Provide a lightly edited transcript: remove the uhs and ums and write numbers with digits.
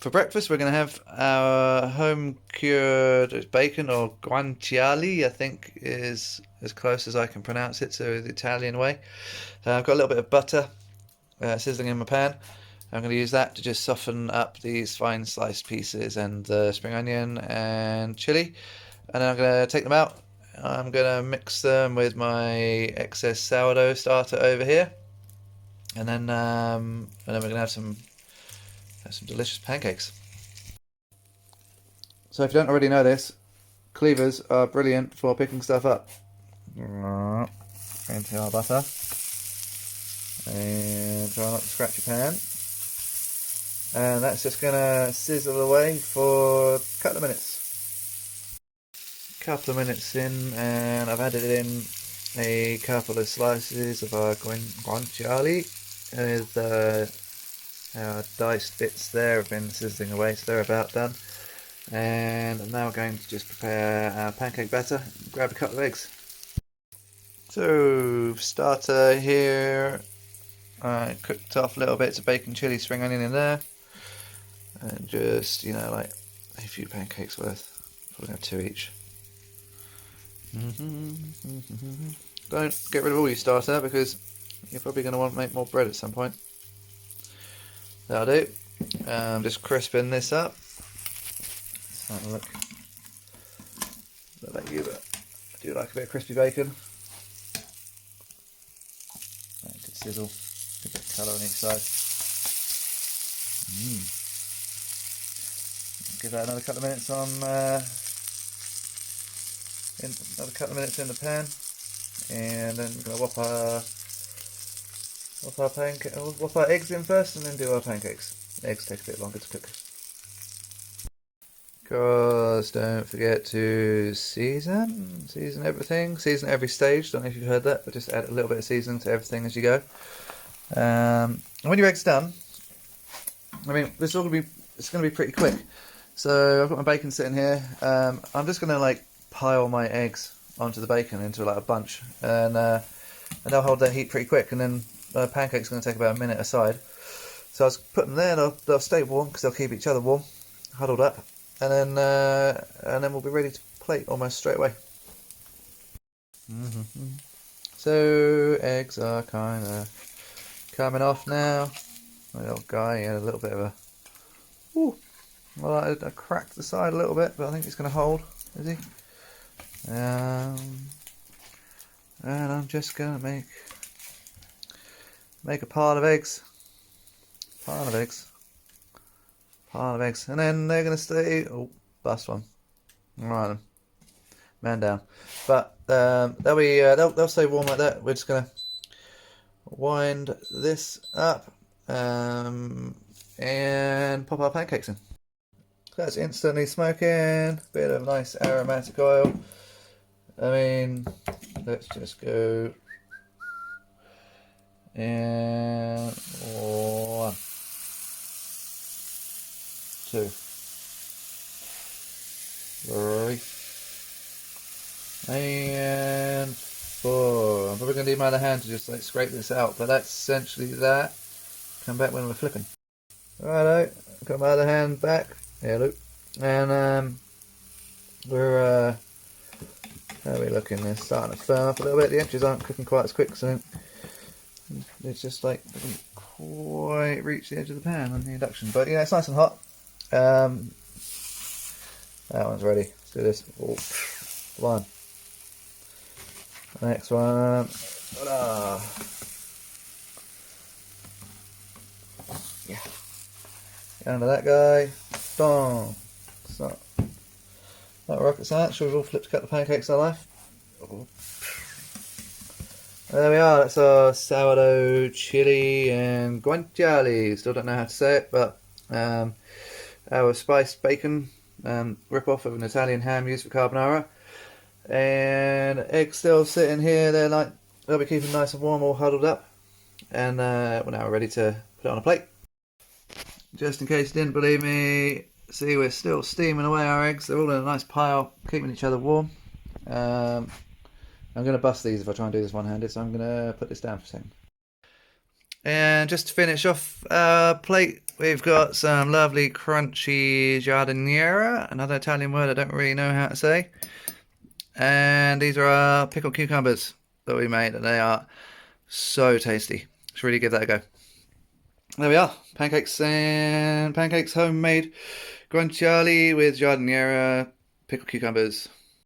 For breakfast, we're going to have our home cured bacon, or guanciale, I think is as close as I can pronounce it, so the Italian way. I've got a little bit of butter sizzling in my pan. I'm going to use that to just soften up these fine sliced pieces and the spring onion and chili. And then I'm going to take them out. I'm going to mix them with my excess sourdough starter over here. And then we're going to have some delicious pancakes. So if you don't already know this, cleavers are brilliant for picking stuff up. Into our butter. And try not to scratch your pan. And that's just going to sizzle away for a couple of minutes. Couple of minutes in, and I've added in a couple of slices of our guanciale with our diced bits there have been sizzling away, so they're about done. And now we're going to just prepare our pancake batter and grab a couple of eggs. So, starter here, I cooked off little bits of bacon, chili, spring onion in there, and just, like a few pancakes worth. Probably have two each. Don't get rid of all your starter because you're probably going to want to make more bread at some point. That'll do. I'm just crisping this up. Let's have a look. Not like you, but I do like a bit of crispy bacon. That could sizzle. A bit of colour on each side. Give that another couple of minutes on. Another couple of minutes in the pan, and then we're going to whop our eggs in first, and then do our pancakes. Eggs take a bit longer to cook. Cause don't forget to season everything, season every stage. Don't know if you've heard that, but just add a little bit of seasoning to everything as you go. And when your egg's done, I mean, it's going to be pretty quick. So I've got my bacon sitting here. I'm just going to pile my eggs onto the bacon into a bunch, and they'll hold their heat pretty quick. And then the pancake's going to take about a minute aside. So I was putting them there, and they'll stay warm because they'll keep each other warm, huddled up, and then we'll be ready to plate almost straight away. So eggs are kind of coming off now. My little guy, he had a little bit of a. Well, I cracked the side a little bit, but I think it's going to hold. Is he? And I'm just gonna make a pile of eggs, and then they're gonna stay. Oh, bust one. All right then, man down. But they'll stay warm like that. We're just gonna wind this up and pop our pancakes in. That's instantly smoking. Bit of nice aromatic oil. I mean, let's just go and 1, 2, 3, and 4. I'm probably going to need my other hand to just scrape this out, but that's essentially that. Come back when we're flipping. Righto, got my other hand back. Hello, and we're how are we looking? They're starting to firm up a little bit. The edges aren't cooking quite as quick, so it's just doesn't quite reach the edge of the pan on the induction. But yeah, it's nice and hot. That one's ready. Let's do this. One. The next one. Yeah. Get under that guy. Dong. So. Not rocket science. Sure, we've all flipped a couple of pancakes in our life. There we are. That's our sourdough, chili, and guanciale. Still don't know how to say it, but our spiced bacon rip-off of an Italian ham used for carbonara, and eggs still sitting here. They'll be keeping nice and warm, all huddled up, and we're now ready to put it on a plate. Just in case you didn't believe me. See, we're still steaming away our eggs. They're all in a nice pile, keeping each other warm. I'm going to bust these if I try and do this one-handed, so I'm going to put this down for a second. And just to finish off our plate, we've got some lovely crunchy giardiniera, another Italian word I don't really know how to say. And these are our pickled cucumbers that we made, and they are so tasty. Let's really give that a go. There we are, pancakes homemade guanciale with giardiniera, pickled cucumbers.